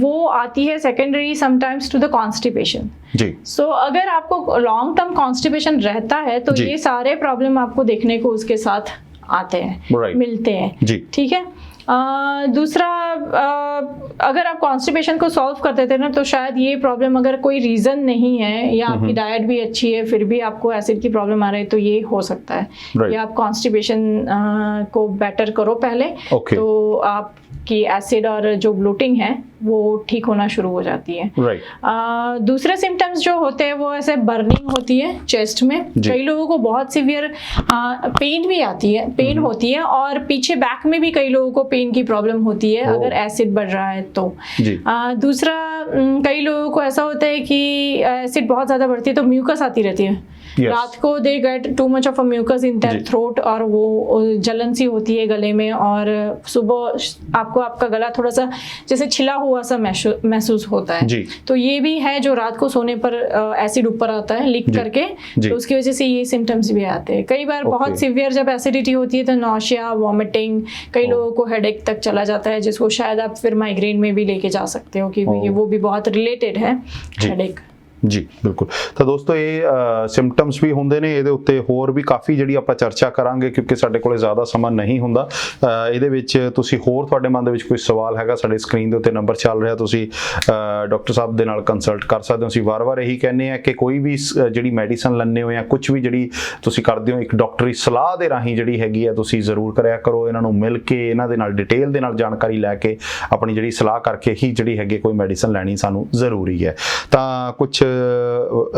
वो आती है secondary sometimes to the constipation. जी। सो अगर आपको लॉन्ग टर्म कॉन्स्टिपेशन रहता है तो ये सारे प्रॉब्लम आपको देखने को उसके साथ आते हैं, मिलते हैं। ठीक है। दूसरा, अगर आप कॉन्स्टिपेशन को सॉल्व कर देते हैं ना तो शायद ये प्रॉब्लम अगर कोई रीज़न नहीं है या आपकी डाइट भी अच्छी है फिर भी आपको एसिड की प्रॉब्लम आ रही है तो ये हो सकता है। या आप कॉन्स्टिपेशन को बेटर करो पहले, तो आप कि एसिड और जो ब्लोटिंग है वो ठीक होना शुरू हो जाती है। राइट। दूसरे सिम्टम्स जो होते हैं वो ऐसे बर्निंग होती है चेस्ट में, कई लोगों को बहुत सीवियर पेन भी आती है, पेन होती है, और पीछे बैक में भी कई लोगों को पेन की प्रॉब्लम होती है अगर एसिड बढ़ रहा है तो। दूसरा कई लोगों को ऐसा होता है कि एसिड बहुत ज़्यादा बढ़ती है तो म्यूकस आती रहती है। रात को they get too much of a mucus in their throat, और वो जलन सी होती है गले में, और सुबह आपको आपका गला थोड़ा सा जैसे छिला हुआ सा महसूस होता है। तो ये भी है जो रात को सोने पर एसिड ऊपर आता है लीक करके, तो उसकी वजह से ये सिम्टम्स भी आते हैं। कई बार बहुत सीवियर जब एसिडिटी होती है तो नौशिया, वॉमिटिंग, कई लोगों को हेडेक तक चला जाता है, जिसको शायद आप फिर माइग्रेन में भी लेके जा सकते हो, क्योंकि वो भी बहुत रिलेटेड है हेडेक। ਜੀ ਬਿਲਕੁਲ। ਤਾਂ ਦੋਸਤੋ ਇਹ ਸਿੰਪਟਮਸ ਵੀ ਹੁੰਦੇ ਨੇ, ਇਹਦੇ ਉੱਤੇ ਹੋਰ ਵੀ ਕਾਫੀ ਜਿਹੜੀ ਆਪਾਂ ਚਰਚਾ ਕਰਾਂਗੇ ਕਿਉਂਕਿ ਸਾਡੇ ਕੋਲੇ ਜ਼ਿਆਦਾ ਸਮਾਂ ਨਹੀਂ ਹੁੰਦਾ। ਇਹਦੇ ਵਿੱਚ ਤੁਸੀਂ ਹੋਰ ਤੁਹਾਡੇ ਮਨ ਦੇ ਵਿੱਚ ਕੋਈ ਸਵਾਲ ਹੈਗਾ, ਸਾਡੇ ਸਕਰੀਨ ਦੇ ਉੱਤੇ ਨੰਬਰ ਚੱਲ ਰਿਹਾ, ਤੁਸੀਂ ਡਾਕਟਰ ਸਾਹਿਬ ਦੇ ਨਾਲ ਕੰਸਲਟ ਕਰ ਸਕਦੇ ਹੋ। ਅਸੀਂ ਵਾਰ-ਵਾਰ ਇਹੀ ਕਹਿੰਦੇ ਆ ਕਿ ਕੋਈ ਵੀ ਜਿਹੜੀ ਮੈਡੀਸਨ ਲੈਂਦੇ ਹੋ ਜਾਂ ਕੁਝ ਵੀ ਜਿਹੜੀ ਤੁਸੀਂ ਕਰਦੇ ਹੋ, ਇੱਕ ਡਾਕਟਰੀ ਸਲਾਹ ਦੇ ਰਾਹੀਂ ਜਿਹੜੀ ਹੈਗੀ ਆ ਤੁਸੀਂ ਜ਼ਰੂਰ ਕਰਿਆ ਕਰੋ। ਇਹਨਾਂ ਨੂੰ ਮਿਲ ਕੇ, ਇਹਨਾਂ ਦੇ ਨਾਲ ਡਿਟੇਲ ਦੇ ਨਾਲ ਜਾਣਕਾਰੀ ਲੈ ਕੇ ਆਪਣੀ ਜਿਹੜੀ ਸਲਾਹ ਕਰਕੇ ਹੀ ਜਿਹੜੀ ਹੈਗੀ ਕੋਈ ਮੈਡੀਸਨ ਲੈਣੀ ਸਾਨੂੰ ਜ਼ਰੂਰੀ ਹੈ। ਤਾਂ ਕੁਝ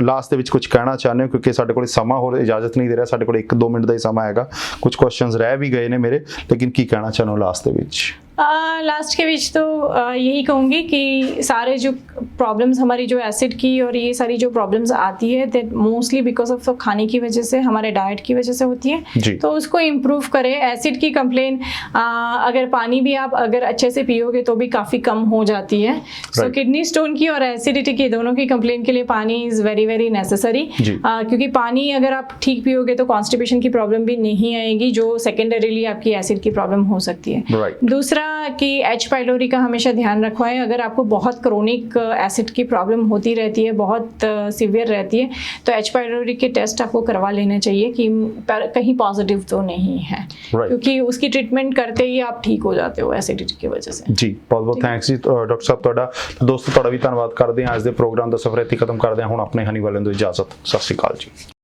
ਲਾਸਟ ਦੇ ਵਿੱਚ ਕੁਝ ਕਹਿਣਾ ਚਾਹੁੰਦੇ ਹੋ, ਕਿਉਂਕਿ ਸਾਡੇ ਕੋਲ ਸਮਾਂ ਹੋਰ ਇਜਾਜ਼ਤ ਨਹੀਂ ਦੇ ਰਿਹਾ, ਸਾਡੇ ਕੋਲ 1-2 ਮਿੰਟ ਦਾ ਹੀ ਸਮਾਂ ਹੈਗਾ। ਕੁਝ ਕੁਐਸਚਨਸ ਰਹਿ ਵੀ ਗਏ ਨੇ ਮੇਰੇ, ਲੇਕਿਨ ਕੀ ਕਹਿਣਾ ਚਾਹੁੰਦੇ ਹੋ ਲਾਸਟ ਦੇ ਵਿੱਚ? लास्ट के बीच तो यही कहूँगी कि सारे जो प्रॉब्लम्स हमारी जो एसिड की और ये सारी जो प्रॉब्लम्स आती है दैट मोस्टली बिकॉज ऑफ खाने की वजह से, हमारे डाइट की वजह से होती है। तो उसको इम्प्रूव करें। एसिड की कंप्लेन अगर पानी भी आप अगर अच्छे से पियोगे तो भी काफ़ी कम हो जाती है। सो किडनी स्टोन की और एसिडिटी की दोनों की कंप्लेन के लिए पानी इज़ वेरी वेरी नेसेसरी, क्योंकि पानी अगर आप ठीक पियोगे तो कॉन्स्टिपेशन की प्रॉब्लम भी नहीं आएगी, जो सेकेंडरीली आपकी एसिड की प्रॉब्लम हो सकती है। दूसरा कि एच पाइलोरी का हमेशा ध्यान रखवाएं। अगर आपको बहुत क्रोनिक एसिड की प्रॉब्लम होती रहती है, बहुत सीवियर रहती है, तो एच पाइलोरी के टेस्ट आपको करवा लेने चाहिए कि कहीं पॉजिटिव तो नहीं है, क्योंकि उसकी ट्रीटमेंट करते ही आप ठीक हो जाते हो एसिडिटी की वजह से। जी बहुत बहुत थैंक्स जी डॉक्टर साहब ਤੁਹਾਡਾ। ਦੋਸਤੋ ਤੁਹਾਡਾ ਵੀ ਧੰਨਵਾਦ ਕਰਦੇ ਹਾਂ। ਅੱਜ ਦੇ ਪ੍ਰੋਗਰਾਮ ਦਾ ਸਫ਼ਰ ਇੱਥੇ ਖਤਮ ਕਰਦੇ ਹਾਂ। ਹੁਣ ਆਪਣੇ ਹਨੀ ਵਾਲਿਆਂ ਤੋਂ ਇਜਾਜ਼ਤ। ਸਤਿ ਸ਼੍ਰੀ ਅਕਾਲ ਜੀ।